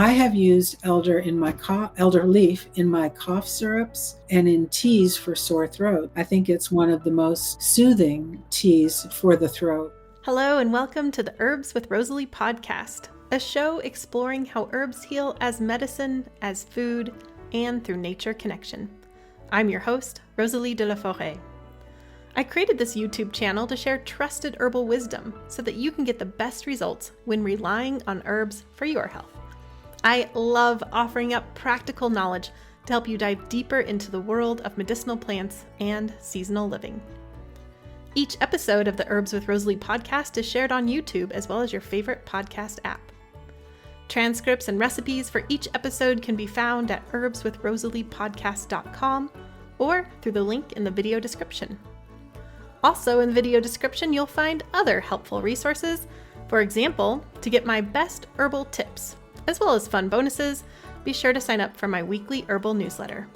I have used elder leaf in my cough syrups and in teas for sore throat. I think it's one of the most soothing teas for the throat. Hello and welcome to the Herbs with Rosalee podcast, a show exploring how herbs heal as medicine, as food, and through nature connection. I'm your host, Rosalee de la Forêt. I created this YouTube channel to share trusted herbal wisdom so that you can get the best results when relying on herbs for your health. I love offering up practical knowledge to help you dive deeper into the world of medicinal plants and seasonal living. Each episode of the Herbs with Rosalee podcast is shared on YouTube as well as your favorite podcast app. Transcripts and recipes for each episode can be found at herbswithrosaleepodcast.com or through the link in the video description. Also in the video description, you'll find other helpful resources. For example, to get my best herbal tips, as well as fun bonuses, be sure to sign up for my weekly herbal newsletter.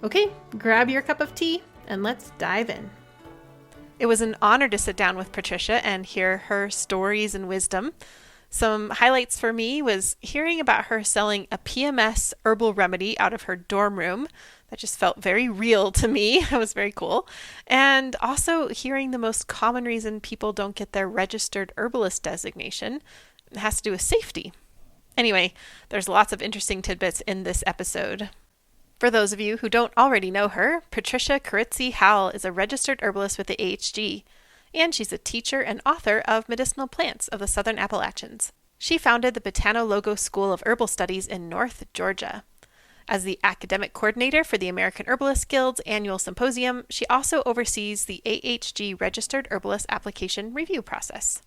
Okay, grab your cup of tea and let's dive in. It was an honor to sit down with Patricia and hear her stories and wisdom. Some highlights for me was hearing about her selling a PMS herbal remedy out of her dorm room. That just felt very real to me. It was very cool. And also hearing the most common reason people don't get their Registered Herbalist designation. It has to do with safety. Anyway, there's lots of interesting tidbits in this episode. For those of you who don't already know her, Patricia Kyritsi Howell is a registered herbalist with the AHG, and she's a teacher and author of Medicinal Plants of the Southern Appalachians. She founded the Botanologo School of Herbal Studies in North Georgia. As the academic coordinator for the American Herbalists Guild's annual symposium, she also oversees the AHG Registered Herbalist application review process.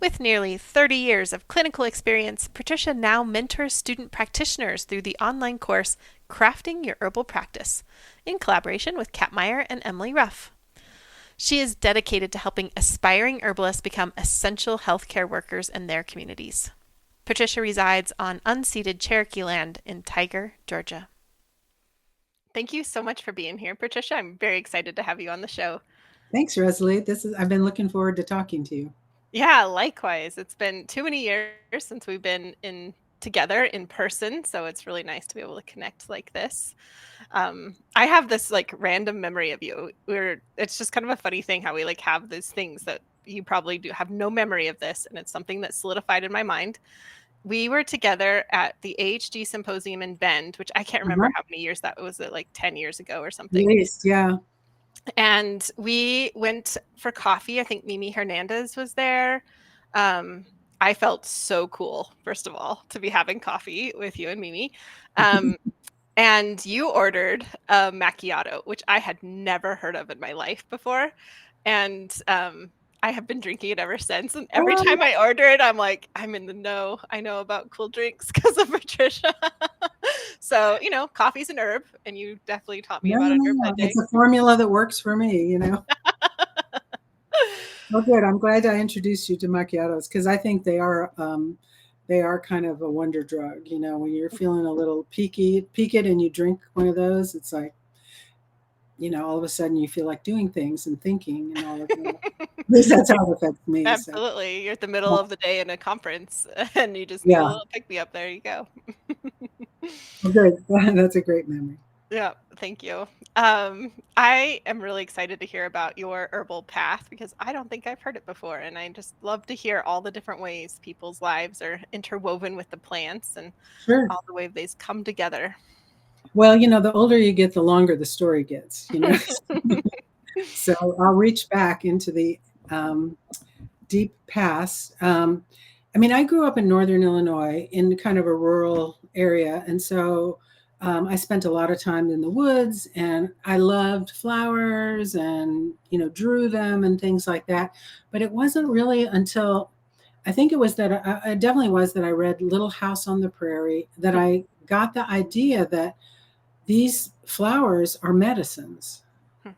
With nearly 30 years of clinical experience, Patricia now mentors student practitioners through the online course Crafting Your Herbal Practice, in collaboration with Kat Meyer and Emily Ruff. She is dedicated to helping aspiring herbalists become essential healthcare workers in their communities. Patricia resides on unceded Cherokee land in Tiger, Georgia. Thank you so much for being here, Patricia. I'm very excited to have you on the show. Thanks, Rosalee. I've been looking forward to talking to you. Yeah, likewise. It's been too many years since we've been together in person, so it's really nice to be able to connect like this. I have this random memory of you. It's just kind of a funny thing how we have these things that you probably do have no memory of this, and it's something that solidified in my mind. We were together at the AHG symposium in Bend, which I can't remember how many years that was, 10 years ago or something. At least, yeah. And we went for coffee. I think Mimi Hernandez was there. I felt so cool, first of all, to be having coffee with you and Mimi. And you ordered a macchiato, which I had never heard of in my life before. And I have been drinking it ever since. And every time I order it, I'm like, I'm in the know. I know about cool drinks because of Patricia. So, coffee's an herb, and you definitely taught me about an herb that day. It's a formula that works for me, Well, good. I'm glad I introduced you to macchiatos because I think they are kind of a wonder drug. When you're feeling a little peaked and you drink one of those, it's like, all of a sudden you feel like doing things and thinking and all of that. At least that's how it affects me. Absolutely. So. You're at the middle of the day in a conference and you just get a little pick me up. There you go. Well, good. That's a great memory. Yeah, thank you. I am really excited to hear about your herbal path because I don't think I've heard it before. And I just love to hear all the different ways people's lives are interwoven with the plants and all the ways they've come together. Well, the older you get, the longer the story gets, So I'll reach back into the deep past. I grew up in Northern Illinois in kind of a rural area. And so I spent a lot of time in the woods and I loved flowers and, drew them and things like that. But it wasn't really until I think it was that it definitely was that I read Little House on the Prairie that I got the idea that these flowers are medicines.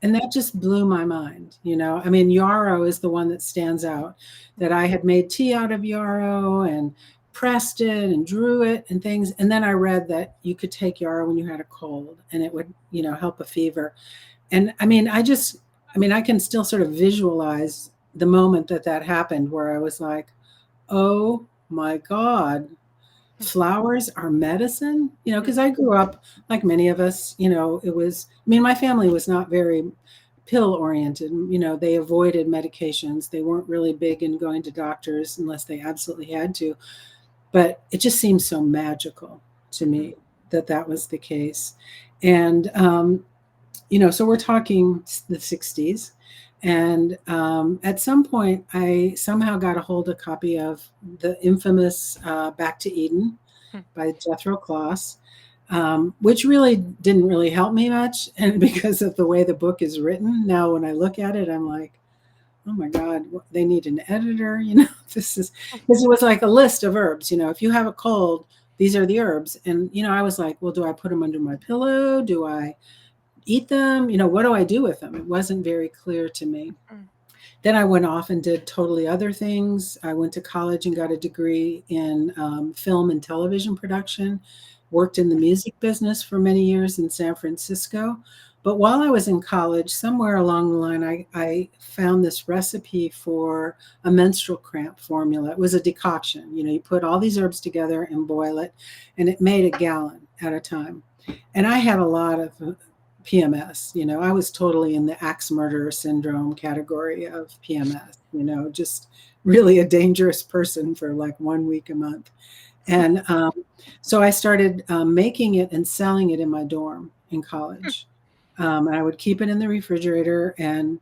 And that just blew my mind. Yarrow is the one that stands out, that I had made tea out of yarrow and pressed it and drew it and things. And then I read that you could take yarrow when you had a cold and it would, help a fever. And I can still sort of visualize the moment that happened where I was like, oh my God, flowers are medicine, because I grew up like many of us, my family was not very pill oriented. They avoided medications. They weren't really big in going to doctors unless they absolutely had to. But it just seems so magical to me that was the case. And, so we're talking the 60s. And at some point, I somehow got a hold of a copy of the infamous Back to Eden by Jethro Kloss, which really didn't really help me much. And because of the way the book is written, now when I look at it, I'm like, oh my God, they need an editor. This is, because it was like a list of herbs. If you have a cold, these are the herbs. And, I was like, well, do I put them under my pillow? Do I eat them? What do I do with them? It wasn't very clear to me. Then I went off and did totally other things. I went to college and got a degree in film and television production, worked in the music business for many years in San Francisco. But while I was in college, somewhere along the line, I found this recipe for a menstrual cramp formula. It was a decoction. You put all these herbs together and boil it, and it made a gallon at a time. And I had a lot of PMS. I was totally in the axe murderer syndrome category of PMS, just really a dangerous person for like 1 week a month. And so I started making it and selling it in my dorm in college. And I would keep it in the refrigerator, and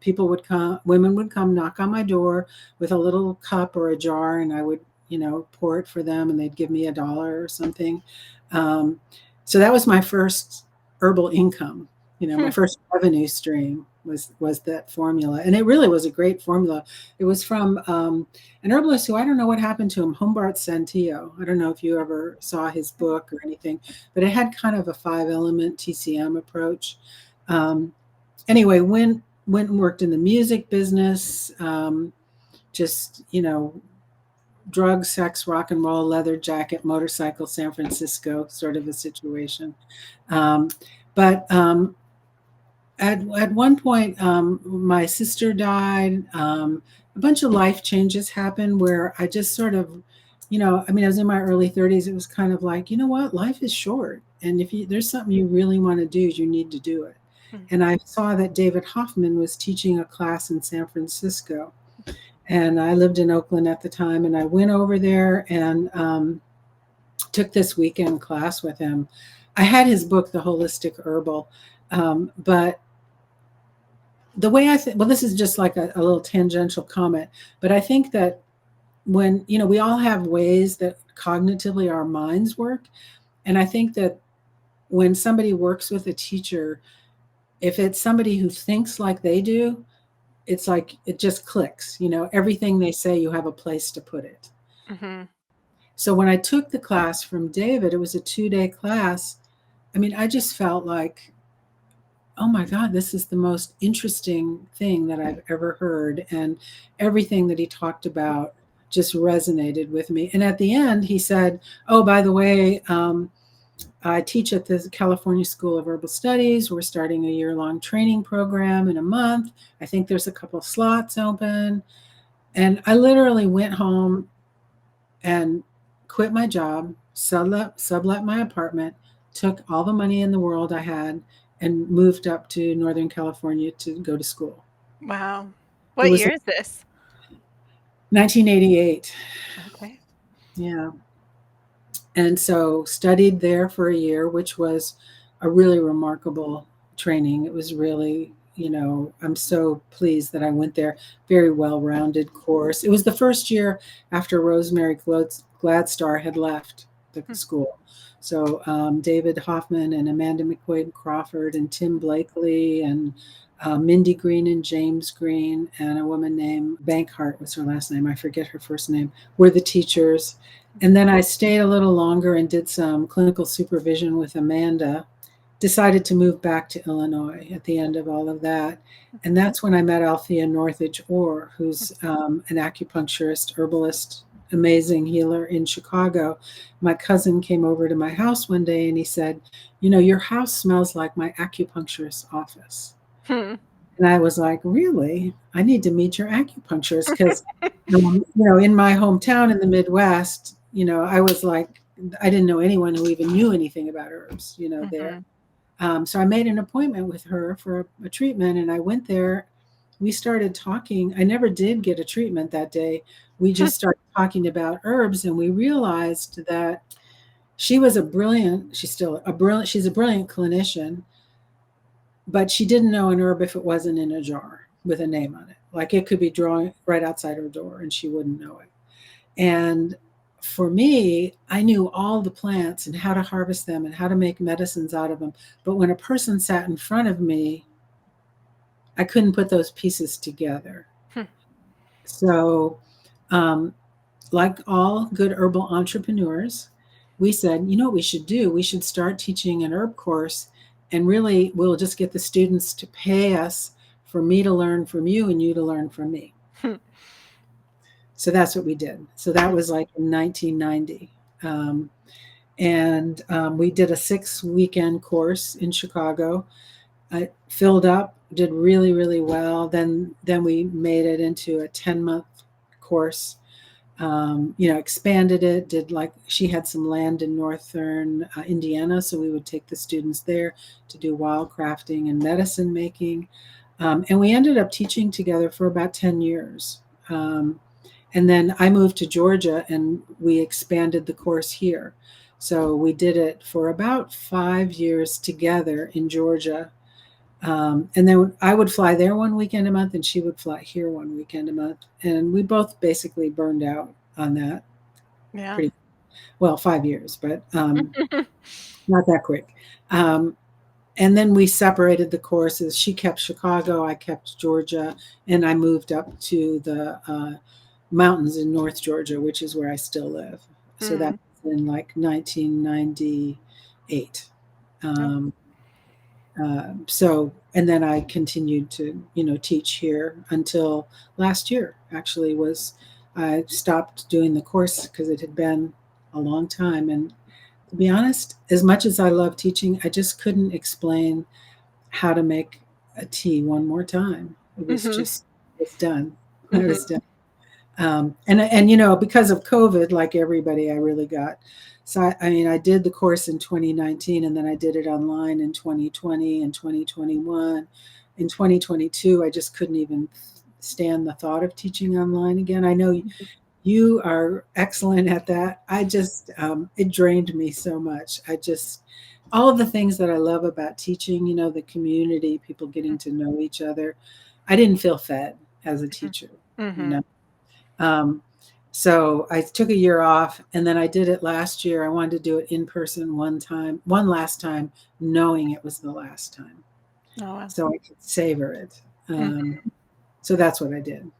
women would come knock on my door with a little cup or a jar, and I would, pour it for them, and they'd give me $1 or something. So that was my first herbal income. My first revenue stream was that formula. And it really was a great formula. It was from an herbalist who, I don't know what happened to him, Humbert Santillo. I don't know if you ever saw his book or anything, but it had kind of a 5-element TCM approach. Anyway, went and worked in the music business, just, drugs, sex, rock and roll, leather jacket, motorcycle, San Francisco sort of a situation. But at one point, my sister died. A bunch of life changes happened where I just sort of, I was in my early 30s. It was kind of like, what? Life is short. And if there's something you really want to do, you need to do it. And I saw that David Hoffman was teaching a class in San Francisco. And I lived in Oakland at the time. And I went over there and took this weekend class with him. I had his book, The Holistic Herbal. But the way I think, well, this is just like a little tangential comment, but I think that when, we all have ways that cognitively our minds work. And I think that when somebody works with a teacher, if it's somebody who thinks like they do, it's like, it just clicks, everything they say, you have a place to put it. Mm-hmm. So when I took the class from David, it was a 2-day class. I just felt like, oh my God, this is the most interesting thing that I've ever heard. And everything that he talked about just resonated with me. And at the end, he said, oh, by the way, I teach at the California School of Herbal Studies. We're starting a year-long training program in a month. I think there's a couple of slots open. And I literally went home and quit my job, sublet my apartment, took all the money in the world I had, and moved up to Northern California to go to school. Wow. What year is this? 1988. Okay. Yeah. And so studied there for a year, which was a really remarkable training. It was really, I'm so pleased that I went there. Very well-rounded course. It was the first year after Rosemary Gladstar had left the school. So David Hoffman and Amanda McQuaid Crawford and Tim Blakely and Mindy Green and James Green and a woman named Bankhart was her last name. I forget her first name, were the teachers. And then I stayed a little longer and did some clinical supervision with Amanda, decided to move back to Illinois at the end of all of that. And that's when I met Althea Northridge Orr, who's an acupuncturist, herbalist, amazing healer in Chicago. My cousin came over to my house one day and he said, your house smells like my acupuncturist's office. And I was like, really? I need to meet your acupuncturist because, in my hometown in the Midwest, I was like I didn't know anyone who even knew anything about herbs, there. So I made an appointment with her for a treatment, and I went there. We started talking. I never did get a treatment that day. We just started talking about herbs, and we realized that she's a brilliant clinician, but she didn't know an herb if it wasn't in a jar with a name on it. Like it could be drawing right outside her door and she wouldn't know it. And for me, I knew all the plants and how to harvest them and how to make medicines out of them. But when a person sat in front of me, I couldn't put those pieces together. So, like all good herbal entrepreneurs, we said, what we should do? We should start teaching an herb course, and really we'll just get the students to pay us for me to learn from you and you to learn from me. So that's what we did. So that was like in 1990. We did a 6-weekend course in Chicago. I filled up, did really, really well. Then we made it into a 10-month course. Expanded it, she had some land in northern Indiana, so we would take the students there to do wild crafting and medicine making. And we ended up teaching together for about 10 years. And then I moved to Georgia and we expanded the course here. So we did it for about 5 years together in Georgia. And then I would fly there one weekend a month and she would fly here one weekend a month. And we both basically burned out on that. Yeah. 5 years, but not that quick. And then we separated the courses. She kept Chicago, I kept Georgia, and I moved up to the mountains in North Georgia, which is where I still live. So that was in like 1998. And then I continued to, teach here until last year. Actually, I stopped doing the course because it had been a long time. And to be honest, as much as I love teaching, I just couldn't explain how to make a tea one more time. It was it's done. It was done. And because of COVID, like everybody, I really got. So I did the course in 2019, and then I did it online in 2020 and 2021. In 2022, I just couldn't even stand the thought of teaching online again. I know you are excellent at that. I just, it drained me so much. All of the things that I love about teaching, the community, people getting to know each other, I didn't feel fed as a teacher, So I took a year off, and then I did it last year. I wanted to do it in person one last time, knowing it was the last time. Oh, wow. So I could savor it. So that's what I did.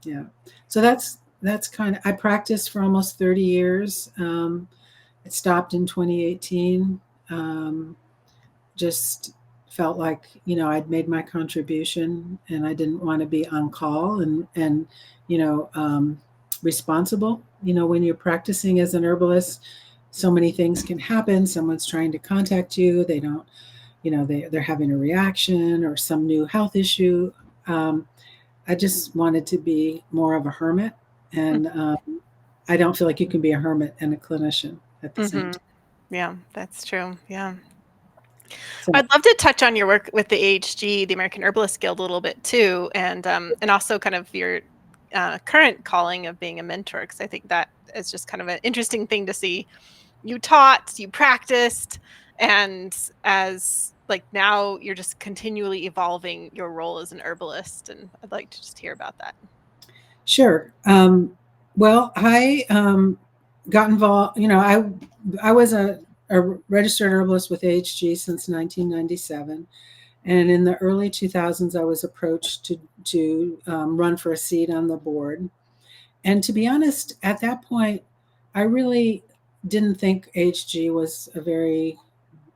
Yeah. So that's kind of, I practiced for almost 30 years. It stopped in 2018. Just felt like, I'd made my contribution and I didn't want to be on call and responsible. When you're practicing as an herbalist, so many things can happen. Someone's trying to contact you. They don't, they're having a reaction or some new health issue. I just wanted to be more of a hermit. And I don't feel like you can be a hermit and a clinician at the same time. Yeah, that's true. Yeah. So, I'd love to touch on your work with the AHG, the American Herbalists Guild, a little bit too, and also kind of your current calling of being a mentor, because I think that is just kind of an interesting thing to see. You taught, you practiced, and as now you're just continually evolving your role as an herbalist, and I'd like to just hear about that. Sure. Well, I got involved. I was a registered herbalist with AHG since 1997, and in the early 2000s, I was approached to run for a seat on the board. And to be honest, at that point, I really didn't think AHG was a very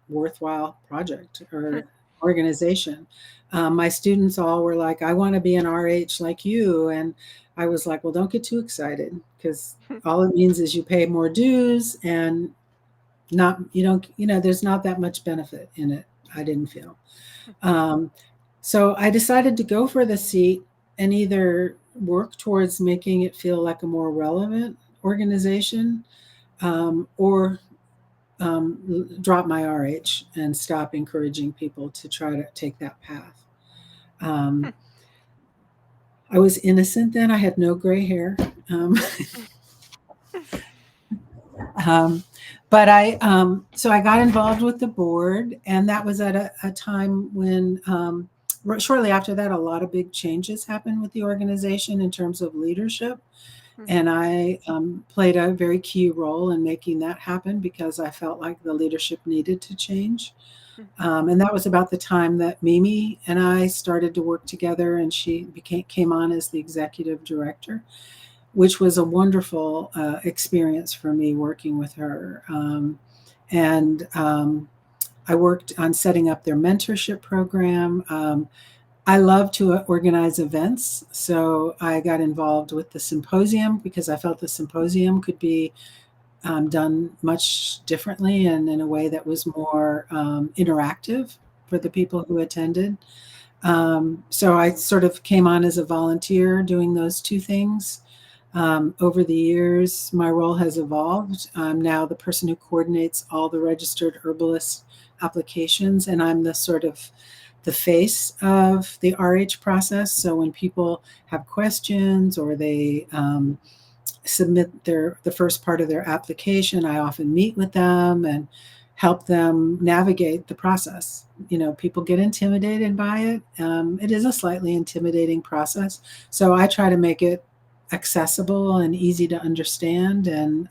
worthwhile project or organization. My students all were like, I want to be an RH like you. And I was like, well, don't get too excited, because all it means is you pay more dues and there's not that much benefit in it, I didn't feel. So I decided to go for the seat and either work towards making it feel like a more relevant organization, or drop my RH and stop encouraging people to try to take that path. I was innocent then. I had no gray hair. But so I got involved with the board, and that was at a time when, shortly after that, a lot of big changes happened with the organization in terms of leadership. And I played a very key role in making that happen because I felt like the leadership needed to change. And that was about the time that Mimi and I started to work together, and she came on as the executive director, which was a wonderful experience for me working with her. I worked on setting up their mentorship program. I love to organize events, so I got involved with the symposium because I felt the symposium could be done much differently and in a way that was more interactive for the people who attended. So I sort of came on as a volunteer doing those two things. Over the years, my role has evolved. I'm now the person who coordinates all the registered herbalist applications, and I'm the sort of the face of the RH process. So when people have questions or they submit the first part of their application, I often meet with them and help them navigate the process. People get intimidated by it. It is a slightly intimidating process. So I try to make it accessible and easy to understand and,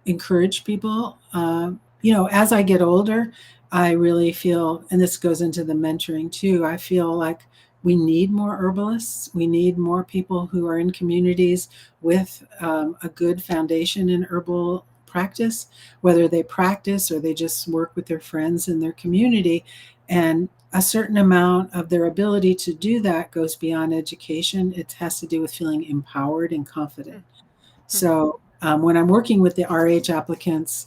encourage people. As I get older, I really feel, and this goes into the mentoring too, I feel like we need more herbalists. We need more people who are in communities with a good foundation in herbal practice, whether they practice or they just work with their friends in their community. And a certain amount of their ability to do that goes beyond education. It has to do with feeling empowered and confident. So when I'm working with the RH applicants,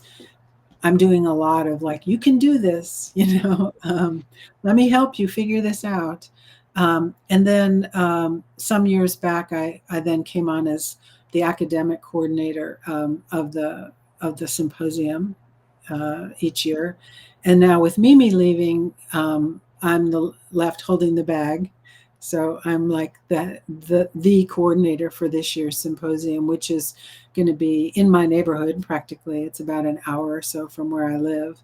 I'm doing a lot of like, you can do this, let me help you figure this out. And then some years back, I then came on as the academic coordinator of the symposium each year. And now with Mimi leaving, I'm left holding the bag. So I'm like the coordinator for this year's symposium, which is going to be in my neighborhood practically. It's about an hour or so from where I live.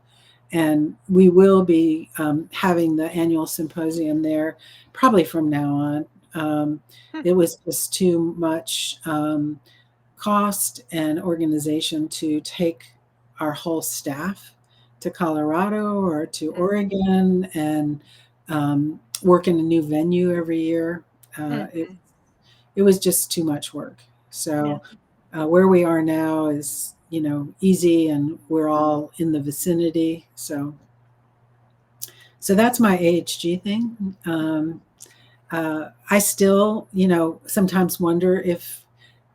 And we will be having the annual symposium there probably from now on. It was just too much cost and organization to take our whole staff to Colorado or to Oregon and work in a new venue every year. It was just too much work. So where we are now is, easy, and we're all in the vicinity. So that's my AHG thing. I still, sometimes wonder if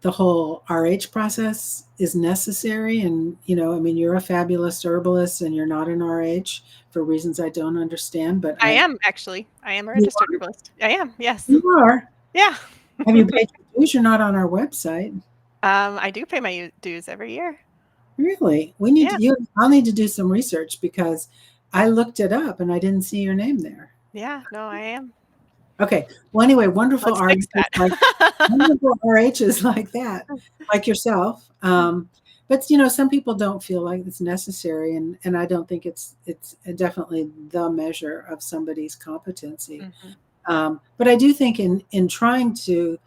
the whole RH process is necessary. And, you're a fabulous herbalist and you're not an RH for reasons I don't understand. But I am actually. I am a registered herbalist. I am. Yes. You are? Yeah. Have you paid your dues? You're not on our website. I do pay my dues every year. Really? We need I'll need to do some research because I looked it up and I didn't see your name there. Yeah, no, I am. Okay. Well, anyway, wonderful RHs wonderful RHs like that, like yourself. But some people don't feel like it's necessary, and I don't think it's definitely the measure of somebody's competency. But I do think in trying to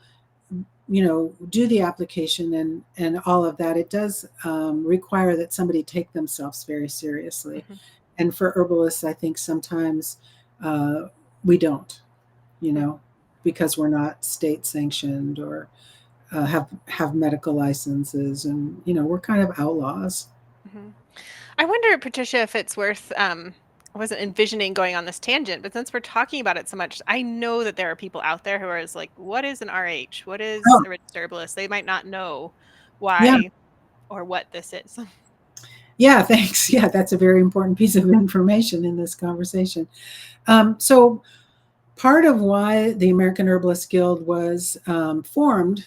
do the application and all of that, it does require that somebody take themselves very seriously. And for herbalists, I think sometimes we don't, because we're not state sanctioned or have medical licenses, and we're kind of outlaws. I wonder, Patricia, if it's worth I wasn't envisioning going on this tangent, but since we're talking about it so much, I know that there are people out there who are like, what is an RH? What is a registered herbalist? They might not know why or what this is. Yeah, thanks. Yeah, that's a very important piece of information in this conversation. So part of why the American Herbalists Guild was formed,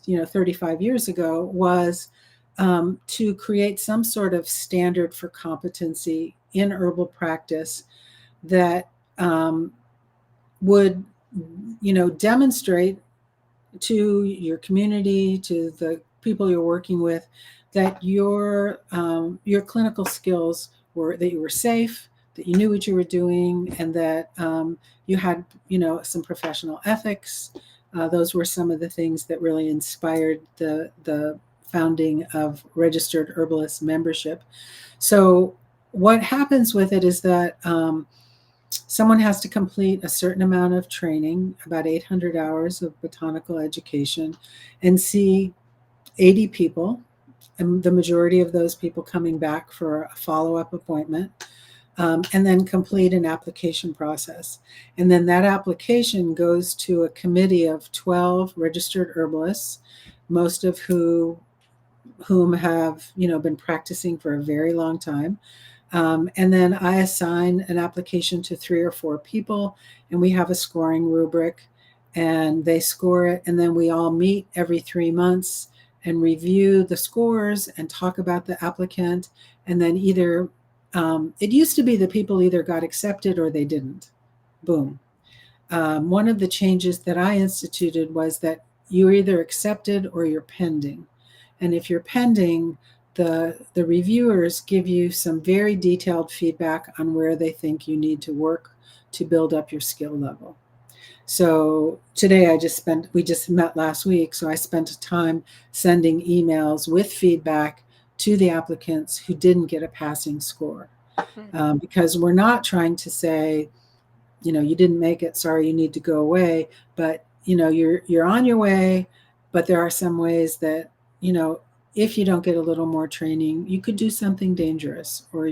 35 years ago was to create some sort of standard for competency in herbal practice that would, demonstrate to your community, to the people you're working with, that your clinical skills were, that you were safe, that you knew what you were doing, and that you had, some professional ethics. Those were some of the things that really inspired the founding of Registered Herbalist membership. So what happens with it is that someone has to complete a certain amount of training, about 800 hours of botanical education, and see 80 people, and the majority of those people coming back for a follow-up appointment, and then complete an application process. And then that application goes to a committee of 12 registered herbalists, most of whom have, been practicing for a very long time. And then I assign an application to 3 or 4 people, and we have a scoring rubric, and they score it. And then we all meet every 3 months and review the scores and talk about the applicant. And then either, it used to be that people either got accepted or they didn't. Boom. One of the changes that I instituted was that you're either accepted or you're pending. And if you're pending, the reviewers give you some very detailed feedback on where they think you need to work to build up your skill level. So today we just met last week, so I spent time sending emails with feedback to the applicants who didn't get a passing score. Because we're not trying to say, you didn't make it, sorry, you need to go away, but you're on your way, but there are some ways that, if you don't get a little more training, you could do something dangerous. Or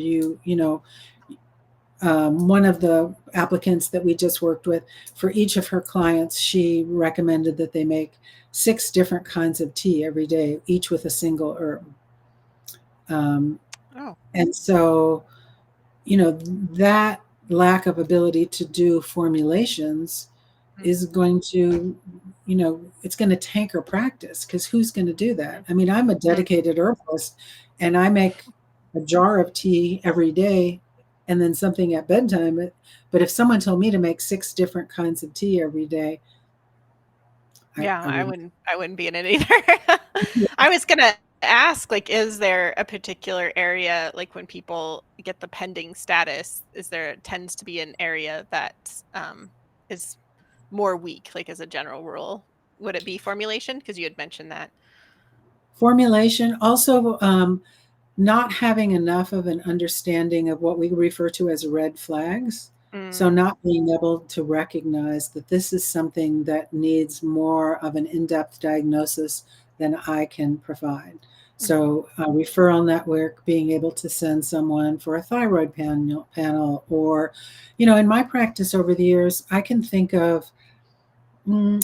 one of the applicants that we just worked with, for each of her clients, she recommended that they make 6 different kinds of tea every day, each with a single herb. And so, that lack of ability to do formulations is going to, it's going to tank her practice, because who's going to do that? I mean, I'm a dedicated herbalist, and I make a jar of tea every day and then something at bedtime. But if someone told me to make 6 different kinds of tea every day, I wouldn't be in it either. I was gonna ask, like, is there a particular area, like when people get the pending status, tends to be an area that is more weak, like as a general rule? Would it be formulation? Because you had mentioned that. Formulation, also not having enough of an understanding of what we refer to as red flags. So not being able to recognize that this is something that needs more of an in-depth diagnosis than I can provide. So referral network, being able to send someone for a thyroid panel, or, in my practice over the years, I can think of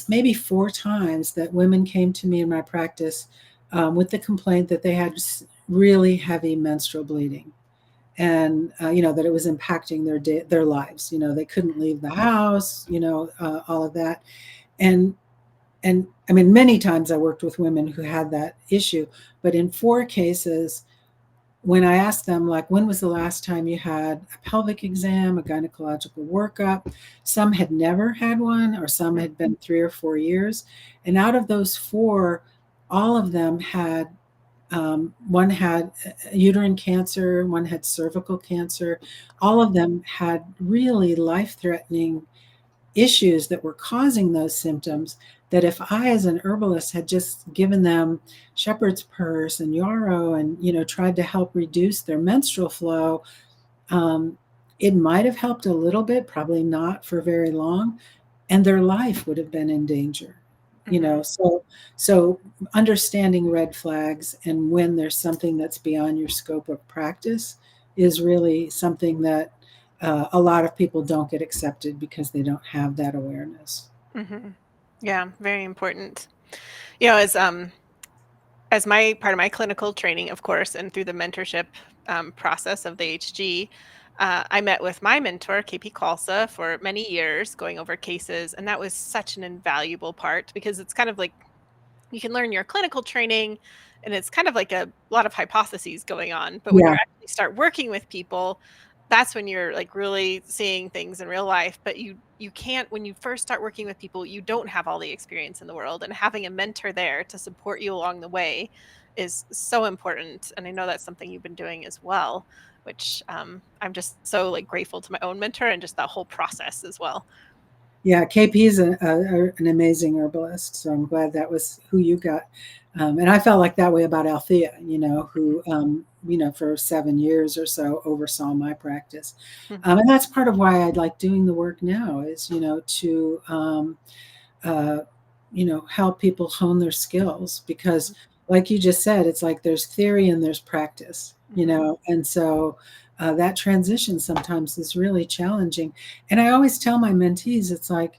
maybe 4 times that women came to me in my practice with the complaint that they had really heavy menstrual bleeding, and that it was impacting their lives. They couldn't leave the house, all of that. And I mean, many times I worked with women who had that issue, but in 4 cases, when I asked them, like, when was the last time you had a pelvic exam, a gynecological workup, some had never had one, or some had been 3 or 4 years. And out of those 4, all of them had, one had uterine cancer, one had cervical cancer. All of them had really life-threatening issues that were causing those symptoms, that if I, as an herbalist, had just given them shepherd's purse and yarrow and, tried to help reduce their menstrual flow, it might have helped a little bit, probably not for very long, and their life would have been in danger. So understanding red flags and when there's something that's beyond your scope of practice is really something that a lot of people don't get accepted because they don't have that awareness. Yeah, very important. As my part of my clinical training, of course, and through the mentorship process of the HG, I met with my mentor, KP Khalsa, for many years, going over cases, and that was such an invaluable part, because it's kind of like you can learn your clinical training, and it's kind of like a lot of hypotheses going on. But when you actually start working with people, that's when you're like really seeing things in real life. But you can't, when you first start working with people, you don't have all the experience in the world, and having a mentor there to support you along the way is so important. And I know that's something you've been doing as well, which I'm just so like grateful to my own mentor and just that whole process as well. Yeah, KP is an amazing herbalist, so I'm glad that was who you got. And I felt like that way about Althea, who, for 7 years or so oversaw my practice. And that's part of why I like doing the work now is, to, help people hone their skills, because like you just said, it's like there's theory and there's practice, and so that transition sometimes is really challenging. And I always tell my mentees, it's like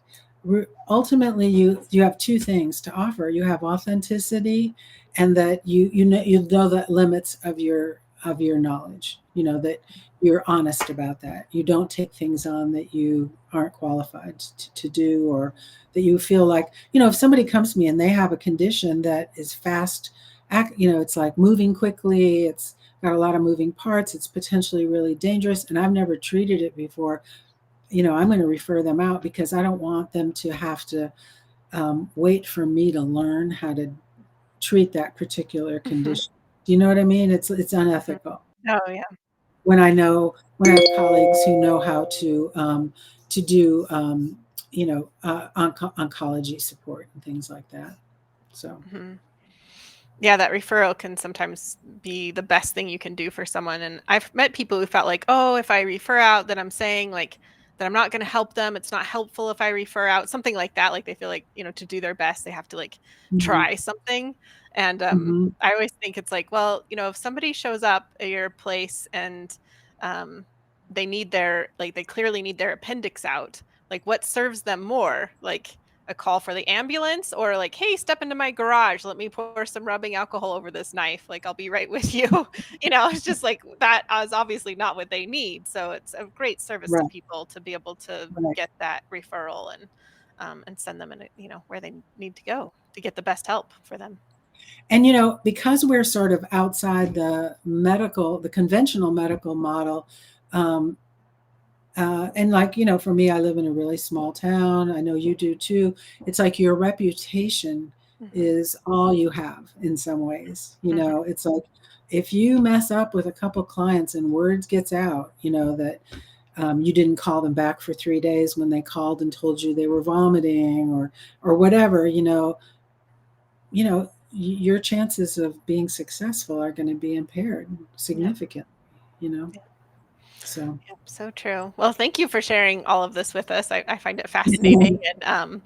ultimately you have two things to offer. You have authenticity, and that you know the limits of your knowledge. That you're honest about that. You don't take things on that you aren't qualified to do, or that you feel like, if somebody comes to me and they have a condition that is fast, it's like moving quickly, it's got a lot of moving parts, it's potentially really dangerous, and I've never treated it before, I'm going to refer them out, because I don't want them to have to wait for me to learn how to treat that particular condition. Do you know what I mean? It's unethical. Oh yeah. When I have colleagues who know how to do oncology support and things like that. So. Yeah, that referral can sometimes be the best thing you can do for someone. And I've met people who felt like, oh, if I refer out, then I'm saying like that I'm not going to help them. It's not helpful if I refer out, something like that. Like they feel like, to do their best, they have to like try something. And I always think it's like, well, if somebody shows up at your place and they need they clearly need their appendix out, like what serves them more? Like a call for the ambulance, or like, hey, step into my garage, let me pour some rubbing alcohol over this knife, like I'll be right with you. It's just like that is obviously not what they need. So it's a great service to people to be able to get that referral and send them in where they need to go to get the best help for them. And because we're sort of outside the conventional medical model, and like, for me, I live in a really small town. I know you do too. It's like your reputation is all you have in some ways. It's like if you mess up with a couple clients and words gets out, that you didn't call them back for 3 days when they called and told you they were vomiting or whatever, your chances of being successful are going to be impaired significantly, So. Yep, so true. Well, thank you for sharing all of this with us. I find it fascinating, and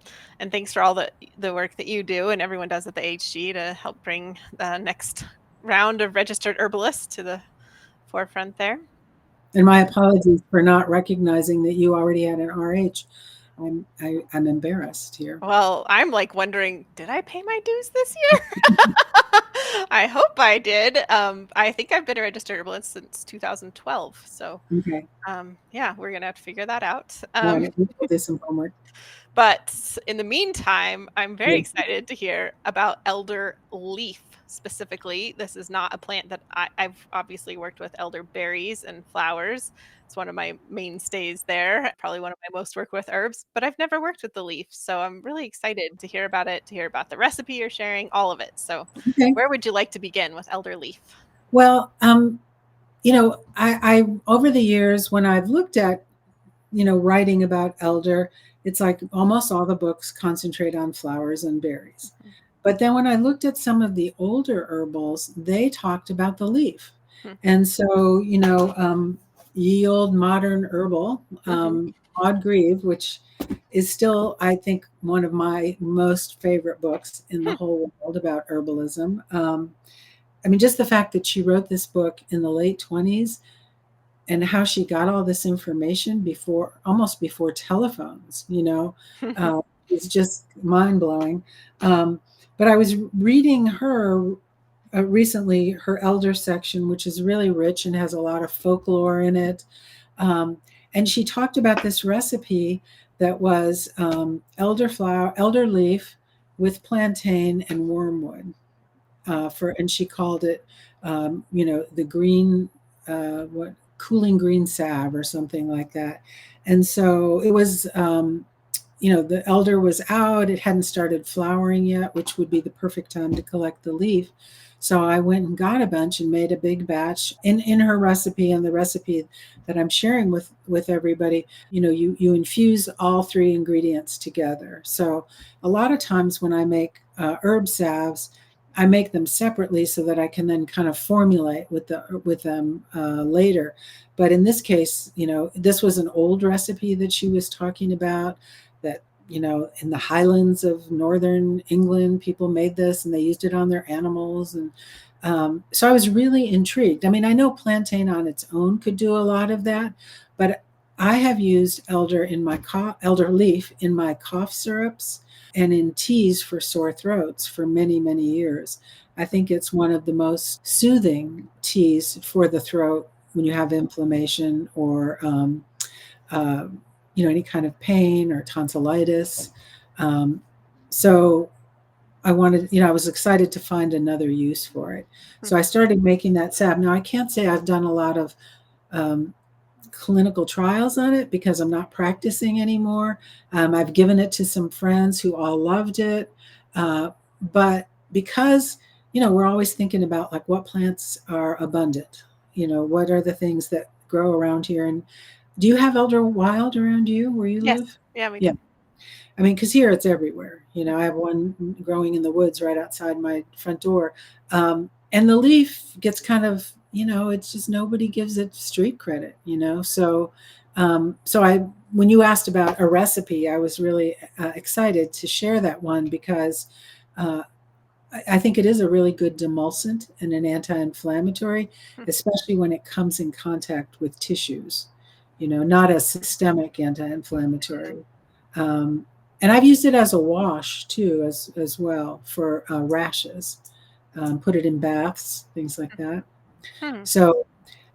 thanks for all the work that you do and everyone does at the HG to help bring the next round of registered herbalists to the forefront there. And my apologies for not recognizing that you already had an RH. I'm embarrassed here. Well, I'm like wondering, did I pay my dues this year? I hope I did. I think I've been a registered herbalist since 2012. So, okay. Yeah, we're gonna have to figure that out. We'll do some homework. But in the meantime, I'm very excited to hear about elder leaf specifically. This is not a plant that I've obviously worked with elder berries and flowers. It's one of my mainstays there, probably one of my most worked with herbs, but I've never worked with the leaf. So I'm really excited to hear about it, to hear about the recipe you're sharing, all of it. So where would you like to begin with elder leaf? Well, I over the years, when I've looked at, writing about elder, it's like almost all the books concentrate on flowers and berries. But then when I looked at some of the older herbals, they talked about the leaf. And so, Ye Olde Modern Herbal, Maud Grieve, which is still, I think, one of my most favorite books in the whole world about herbalism. I mean, just the fact that she wrote this book in the late 20s and how she got all this information almost before telephones, is just mind-blowing. But I was reading her recently, her elder section, which is really rich and has a lot of folklore in it. And she talked about this recipe that was elder leaf, with plantain and wormwood. And she called it, the green, cooling green salve or something like that. And so it was, the elder was out. It hadn't started flowering yet, which would be the perfect time to collect the leaf. So I went and got a bunch and made a big batch in her recipe, and the recipe that I'm sharing with everybody. You infuse all 3 ingredients together. So a lot of times when I make herb salves, I make them separately so that I can then kind of formulate with them later. But in this case, this was an old recipe that she was talking about, that in the highlands of northern England, people made this and they used it on their animals. And so I was really intrigued. I mean, I know plantain on its own could do a lot of that, but I have used elder leaf in my cough syrups and in teas for sore throats for many, many years. I think it's one of the most soothing teas for the throat when you have inflammation or any kind of pain or tonsillitis. So I was excited to find another use for it. So I started making that salve. Now, I can't say I've done a lot of clinical trials on it because I'm not practicing anymore. I've given it to some friends who all loved it. But because, we're always thinking about like what plants are abundant, what are the things that grow around here. And do you have elder wild around you where you live? Yeah, we do. I mean, because here it's everywhere. I have one growing in the woods right outside my front door. And the leaf gets kind of, it's just nobody gives it street credit, So, when you asked about a recipe, I was really excited to share that one because I think it is a really good demulcent and an anti-inflammatory, especially when it comes in contact with tissues, not a systemic anti-inflammatory. And I've used it as a wash too, as well for rashes. Put it in baths, things like that. So,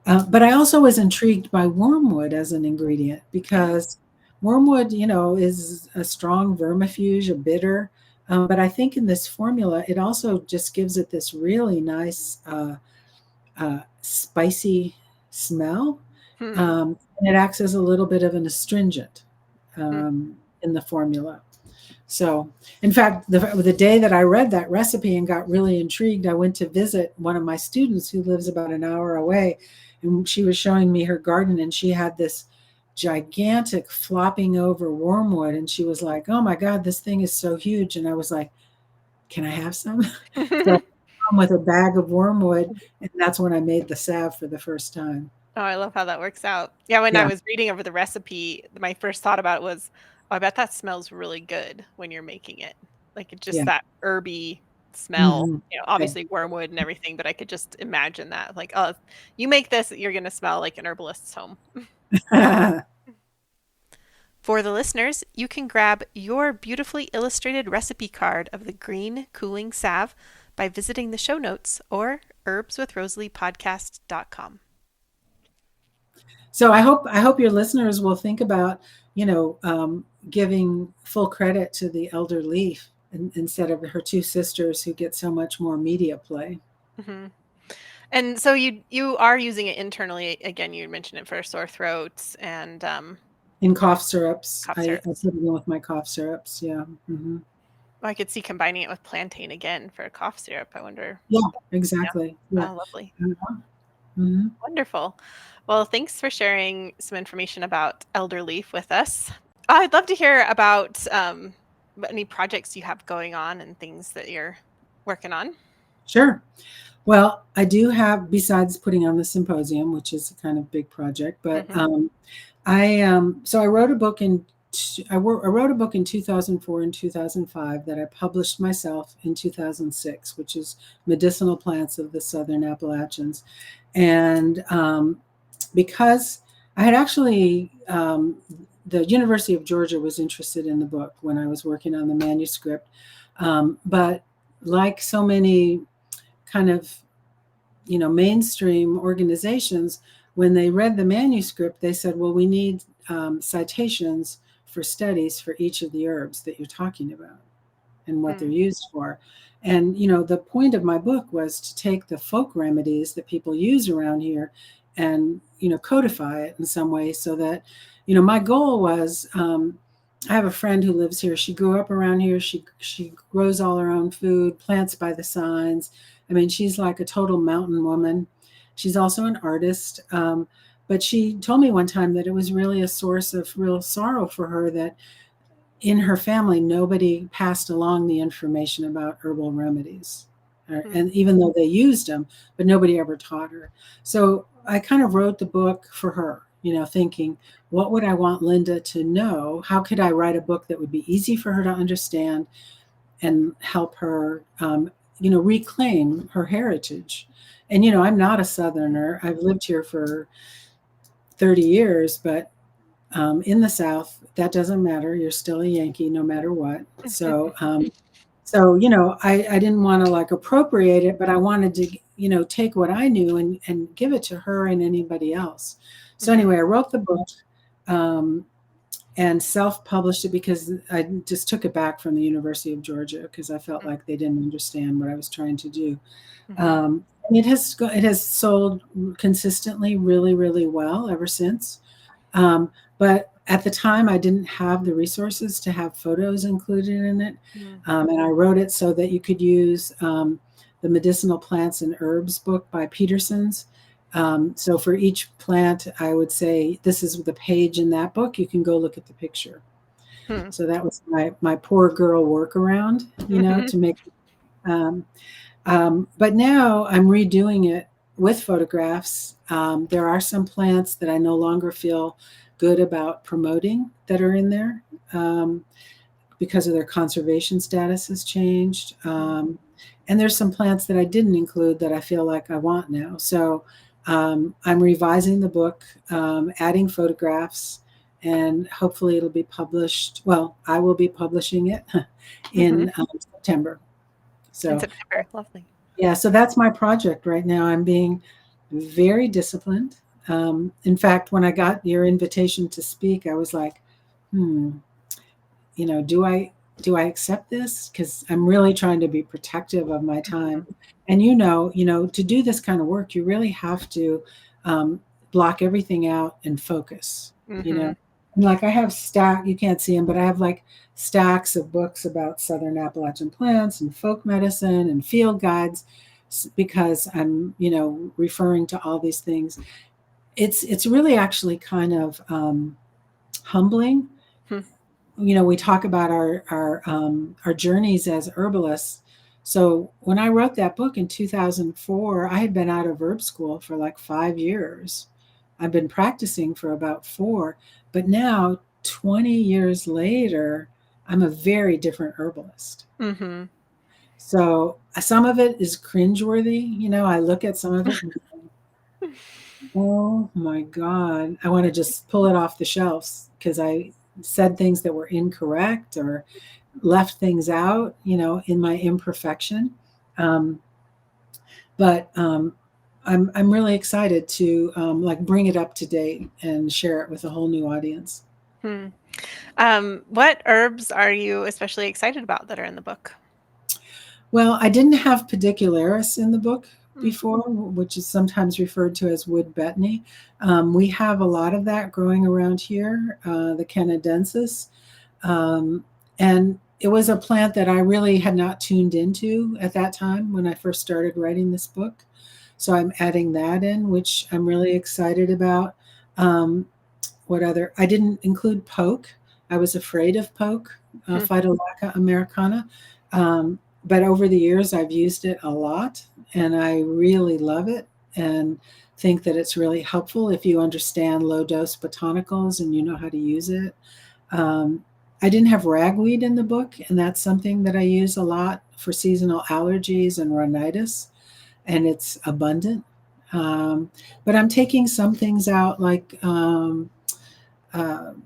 but I also was intrigued by wormwood as an ingredient because wormwood, is a strong vermifuge, a bitter. But I think in this formula, it also just gives it this really nice spicy smell. And it acts as a little bit of an astringent in the formula. So, in fact, the day that I read that recipe and got really intrigued, I went to visit one of my students who lives about an hour away, and she was showing me her garden, and she had this gigantic flopping over wormwood, and she was like, "Oh my God, this thing is so huge!" And I was like, "Can I have some?" So I came with a bag of wormwood, and that's when I made the salve for the first time. Oh, I love how that works out. Yeah, when I was reading over the recipe, my first thought about it was, oh, I bet that smells really good when you're making it. Like it's just that herby smell, obviously wormwood and everything, but I could just imagine that. Like, oh, you make this, you're going to smell like an herbalist's home. For the listeners, you can grab your beautifully illustrated recipe card of the green cooling salve by visiting the show notes or herbswithrosalieepodcast.com. So I hope your listeners will think about, giving full credit to the elder leaf instead of her 2 sisters who get so much more media play. Mm-hmm. And so you are using it internally. Again, you mentioned it for sore throats and in cough syrups. I put it in with my cough syrups. Yeah. Mm-hmm. I could see combining it with plantain again for a cough syrup. I wonder. Yeah, exactly. Yeah. Oh, lovely. Mm-hmm. Wonderful. Well, thanks for sharing some information about elder leaf with us. I'd love to hear about any projects you have going on and things that you're working on. Sure. Well, I do have, besides putting on the symposium, which is a kind of big project, but I wrote a book in 2004 and 2005 that I published myself in 2006, which is Medicinal Plants of the Southern Appalachians. And because I had actually, the University of Georgia was interested in the book when I was working on the manuscript. But like so many kind of, mainstream organizations, when they read the manuscript, they said, well, we need citations for studies for each of the herbs that you're talking about. and what they're used for. And, the point of my book was to take the folk remedies that people use around here and, codify it in some way so that, my goal was, I have a friend who lives here. She grew up around here. She grows all her own food, plants by the signs. I mean, she's like a total mountain woman. She's also an artist. But she told me one time that it was really a source of real sorrow for her that in her family, nobody passed along the information about herbal remedies. And even though they used them, but nobody ever taught her. So I kind of wrote the book for her, thinking, what would I want Linda to know? How could I write a book that would be easy for her to understand and help her, reclaim her heritage? And, I'm not a Southerner. I've lived here for 30 years, but in the South, that doesn't matter. You're still a Yankee no matter what. So, I didn't want to like appropriate it, but I wanted to, take what I knew and give it to her and anybody else. So anyway, I wrote the book and self-published it because I just took it back from the University of Georgia because I felt like they didn't understand what I was trying to do. It has sold consistently really, really well ever since. But at the time, I didn't have the resources to have photos included in it. And I wrote it so that you could use the Medicinal Plants and Herbs book by Peterson's. So for each plant, I would say, this is the page in that book. You can go look at the picture. So that was my poor girl workaround, to make but now I'm redoing it with photographs. There are some plants that I no longer feel good about promoting that are in there because of their conservation status has changed. And there's some plants that I didn't include that I feel like I want now. So I'm revising the book, adding photographs, and hopefully it'll be published. Well, I will be publishing it in September. So in September, lovely. Yeah, so that's my project right now. I'm being very disciplined. In fact, when I got your invitation to speak, I was like, do I accept this? Because I'm really trying to be protective of my time. And to do this kind of work, you really have to block everything out and focus. Like I have you can't see them, but I have like stacks of books about Southern Appalachian plants and folk medicine and field guides because I'm, referring to all these things. It's really actually kind of humbling. We talk about our journeys as herbalists. So when I wrote that book in 2004, I had been out of herb school for like 5 years. I've been practicing for about 4, but now 20 years later, I'm a very different herbalist. So some of it is cringeworthy. I look at some of it and go, oh my God, I want to just pull it off the shelves because I said things that were incorrect or left things out, in my imperfection. But I'm really excited to bring it up to date and share it with a whole new audience. What herbs are you especially excited about that are in the book? Well, I didn't have pedicularis in the book before, which is sometimes referred to as wood betony. We have a lot of that growing around here, the canadensis. And it was a plant that I really had not tuned into at that time when I first started writing this book. So I'm adding that in, which I'm really excited about. What other? I didn't include poke. I was afraid of poke, Phytolacca americana. But over the years, I've used it a lot, and I really love it and think that it's really helpful if you understand low-dose botanicals and you know how to use it. I didn't have ragweed in the book, and that's something that I use a lot for seasonal allergies and rhinitis, and it's abundant. But I'm taking some things out like Monotropa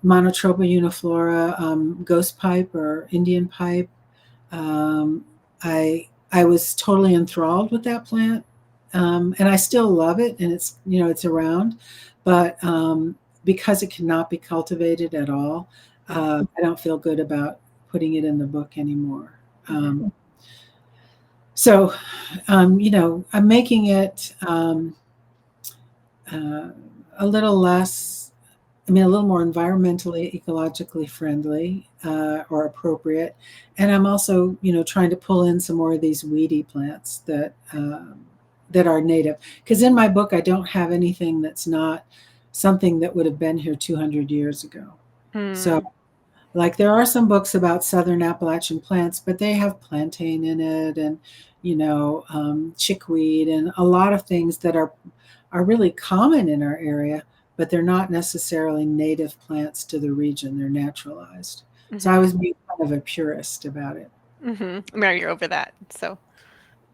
uniflora, ghost pipe or Indian pipe. I was totally enthralled with that plant, and I still love it, and it's it's around, but because it cannot be cultivated at all, I don't feel good about putting it in the book anymore. So, I'm making it a little less, a little more environmentally, ecologically friendly or appropriate. And I'm also, trying to pull in some more of these weedy plants that are native. Because in my book, I don't have anything that's not something that would have been here 200 years ago. So, like, there are some books about Southern Appalachian plants, but they have plantain in it and, chickweed and a lot of things that are really common in our area, but they're not necessarily native plants to the region. They're naturalized. So I was being kind of a purist about it. Mary, you're over that. So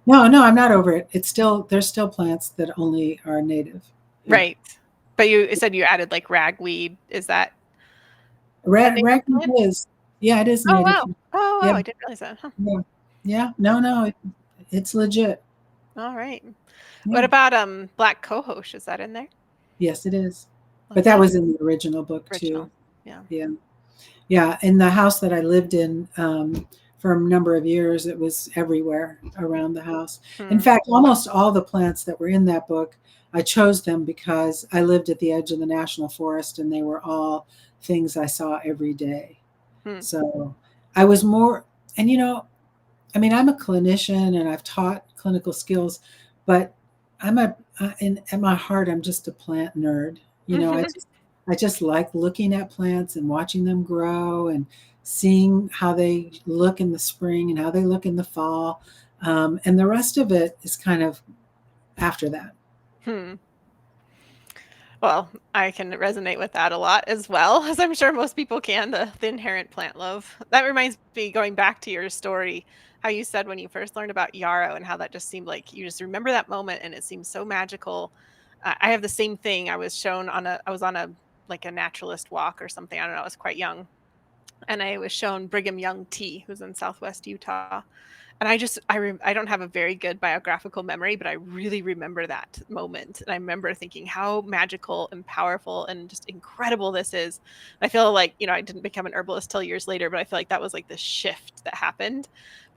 no, I'm not over it. There's still plants that only are native. Yeah. Right. But you said you added like ragweed. Is that ragweed is? Yeah, it is native. Wow. Oh, wow. I didn't realize that. Huh. Yeah. No, it's legit. All right. Yeah. What about black cohosh? Is that in there? Yes, it is. Okay. But that was in the original book too. Yeah. In the house that I lived in for a number of years, it was everywhere around the house. In fact, almost all the plants that were in that book, I chose them because I lived at the edge of the national forest, and they were all things I saw every day. So I was more, and I'm a clinician and I've taught clinical skills, but at my heart, I'm just a plant nerd. I just like looking at plants and watching them grow and seeing how they look in the spring and how they look in the fall. And the rest of it is kind of after that. Well, I can resonate with that a lot as well, as I'm sure most people can, the inherent plant love. That reminds me, going back to your story, how you said when you first learned about yarrow and how that just seemed like you just remember that moment and it seems so magical. I have the same thing. I was on a naturalist walk or something. I don't know. I was quite young. And I was shown Brigham Young tea, who's in Southwest Utah. And I don't have a very good biographical memory, but I really remember that moment. And I remember thinking how magical and powerful and just incredible this is. And I feel like, I didn't become an herbalist till years later, but I feel like that was like the shift that happened.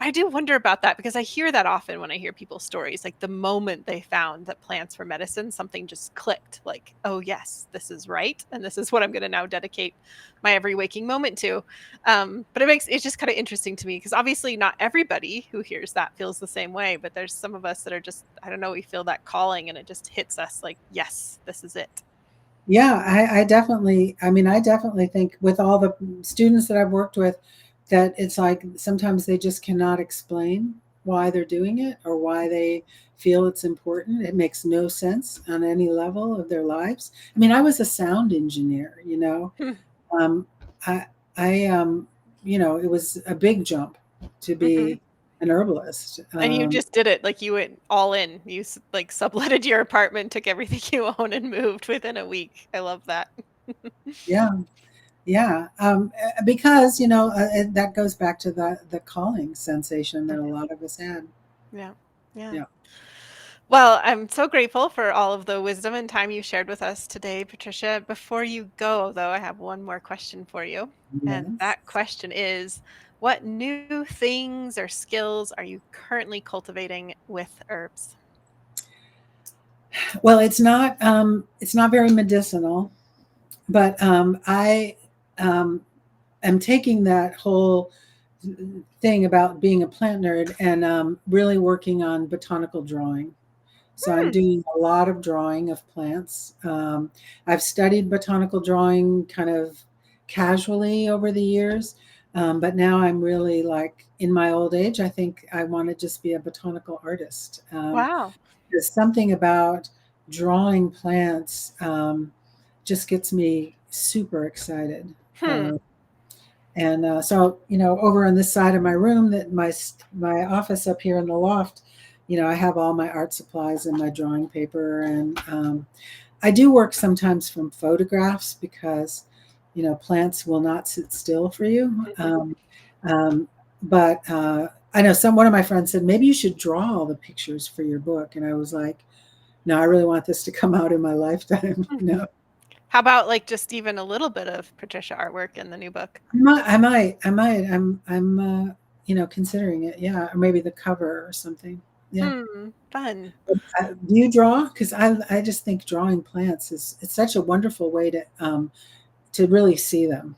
I do wonder about that because I hear that often when I hear people's stories, like the moment they found that plants were medicine, something just clicked, like, oh yes, this is right. And this is what I'm going to now dedicate my every waking moment to. But it's just kind of interesting to me because obviously not everybody who hears that feels the same way, but there's some of us that are just, I don't know, we feel that calling and it just hits us like, yes, this is it. Yeah, I definitely think with all the students that I've worked with, that it's like sometimes they just cannot explain why they're doing it or why they feel it's important. It makes no sense on any level of their lives. I was a sound engineer, it was a big jump to be an herbalist. And you just did it. Like you went all in. You like subletted your apartment, took everything you own and moved within a week. I love that. Yeah. Because, that goes back to the calling sensation that a lot of us had. Yeah. Well, I'm so grateful for all of the wisdom and time you shared with us today, Patricia. Before you go, though, I have one more question for you. Yes. And that question is, what new things or skills are you currently cultivating with herbs? Well, it's not very medicinal, but I am taking that whole thing about being a plant nerd and really working on botanical drawing. So I'm doing a lot of drawing of plants. I've studied botanical drawing kind of casually over the years, but now I'm really like in my old age, I think I want to just be a botanical artist. Wow. There's something about drawing plants just gets me super excited. So, over on this side of my room, that my office up here in the loft, I have all my art supplies and my drawing paper. And I do work sometimes from photographs because, plants will not sit still for you. But I know one of my friends said, maybe you should draw all the pictures for your book. And I was like, no, I really want this to come out in my lifetime. How about like just even a little bit of Patricia artwork in the new book? I might. considering it. Yeah. Or maybe the cover or something. Yeah. Fun. Do you draw? Because I just think drawing plants it's such a wonderful way to really see them.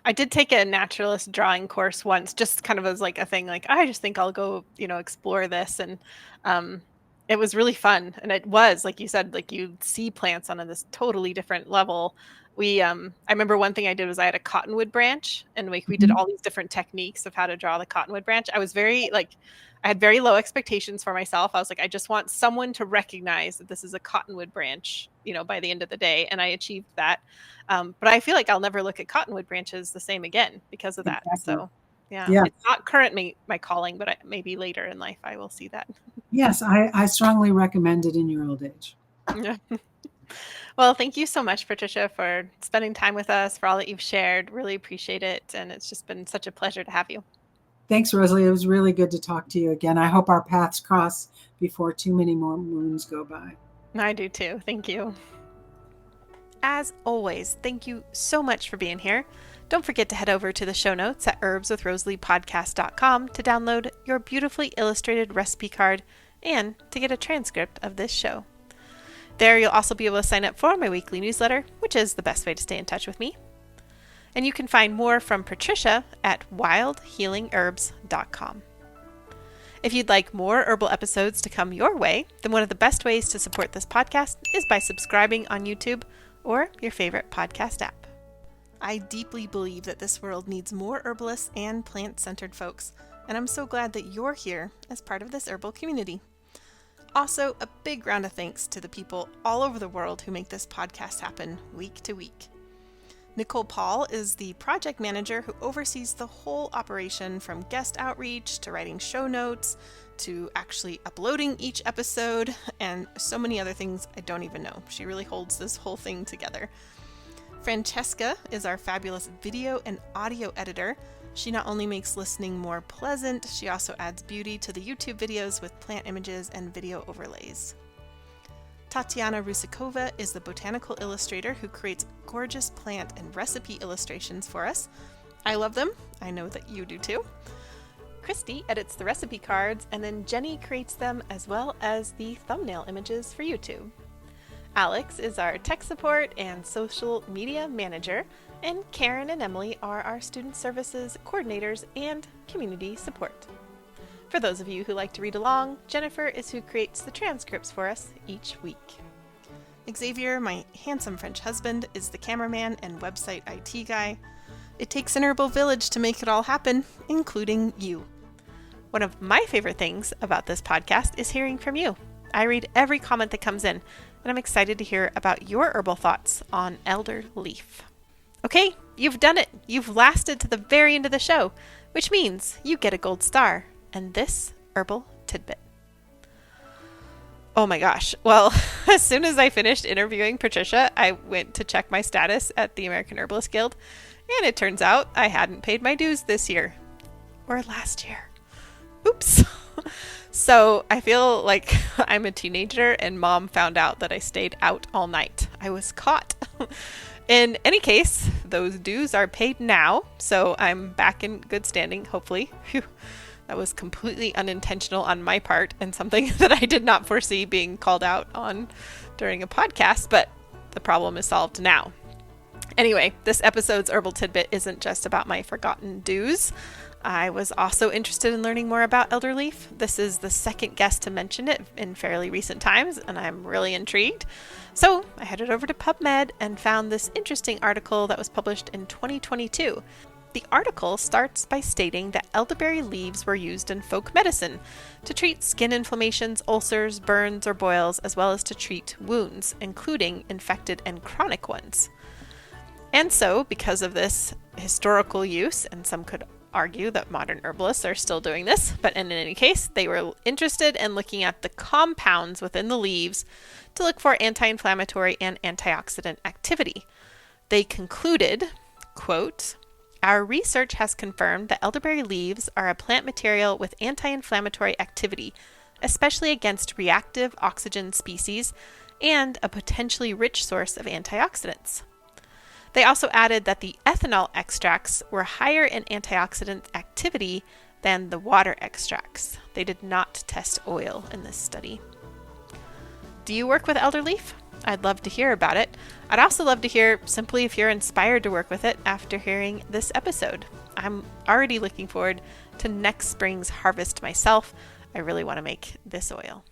I did take a naturalist drawing course once, just kind of as like a thing, like I just think I'll go, explore this. And it was really fun. And it was, like you said, like you see plants on this totally different level. I remember one thing I did was I had a cottonwood branch, and we did all these different techniques of how to draw the cottonwood branch. I was I had very low expectations for myself. I was like, I just want someone to recognize that this is a cottonwood branch, by the end of the day. And I achieved that. But I feel like I'll never look at cottonwood branches the same again because of that. Exactly. So yeah, Yeah. it's not currently my calling, but maybe later in life I will see that. Yes, I strongly recommend it in your old age. Yeah. Well, thank you so much, Patricia, for spending time with us, for all that you've shared. Really appreciate it. And it's just been such a pleasure to have you. Thanks, Rosalee. It was really good to talk to you again. I hope our paths cross before too many more moons go by. I do too. Thank you. As always, thank you so much for being here. Don't forget to head over to the show notes at herbswithrosaliePodcast.com to download your beautifully illustrated recipe card and to get a transcript of this show. There you'll also be able to sign up for my weekly newsletter, which is the best way to stay in touch with me. And you can find more from Patricia at wildhealingherbs.com. If you'd like more herbal episodes to come your way, then one of the best ways to support this podcast is by subscribing on YouTube or your favorite podcast app. I deeply believe that this world needs more herbalists and plant-centered folks, and I'm so glad that you're here as part of this herbal community. Also, a big round of thanks to the people all over the world who make this podcast happen week to week. Nicole Paul is the project manager who oversees the whole operation, from guest outreach to writing show notes to actually uploading each episode and so many other things I don't even know. She really holds this whole thing together. Francesca is our fabulous video and audio editor. She not only makes listening more pleasant, she also adds beauty to the YouTube videos with plant images and video overlays. Tatiana Rusakova is the botanical illustrator who creates gorgeous plant and recipe illustrations for us. I love them. I know that you do too. Christy edits the recipe cards, and then Jenny creates them as well as the thumbnail images for YouTube. Alex is our tech support and social media manager, and Karen and Emily are our student services coordinators and community support. For those of you who like to read along, Jennifer is who creates the transcripts for us each week. Xavier, my handsome French husband, is the cameraman and website IT guy. It takes an herbal village to make it all happen, including you. One of my favorite things about this podcast is hearing from you. I read every comment that comes in, and I'm excited to hear about your herbal thoughts on elder leaf. Okay, you've done it. You've lasted to the very end of the show, which means you get a gold star and this herbal tidbit. Oh my gosh. Well, as soon as I finished interviewing Patricia, I went to check my status at the American Herbalists Guild, and it turns out I hadn't paid my dues this year. Or last year. Oops. So I feel like I'm a teenager and Mom found out that I stayed out all night. I was caught. In any case, those dues are paid now, so I'm back in good standing, hopefully. Phew. That was completely unintentional on my part and something that I did not foresee being called out on during a podcast, but the problem is solved now. Anyway, this episode's herbal tidbit isn't just about my forgotten dues. I was also interested in learning more about elderleaf. This is the second guest to mention it in fairly recent times, and I'm really intrigued. So I headed over to PubMed and found this interesting article that was published in 2022. The article starts by stating that elderberry leaves were used in folk medicine to treat skin inflammations, ulcers, burns, or boils, as well as to treat wounds, including infected and chronic ones. And so, because of this historical use, and some could argue that modern herbalists are still doing this, but in any case, they were interested in looking at the compounds within the leaves to look for anti-inflammatory and antioxidant activity. They concluded, quote, "Our research has confirmed that elderberry leaves are a plant material with anti-inflammatory activity, especially against reactive oxygen species, and a potentially rich source of antioxidants. They also added that the ethanol extracts were higher in antioxidant activity than the water extracts. They did not test oil in this study. Do you work with elderleaf? I'd love to hear about it. I'd also love to hear simply if you're inspired to work with it after hearing this episode. I'm already looking forward to next spring's harvest myself. I really want to make this oil.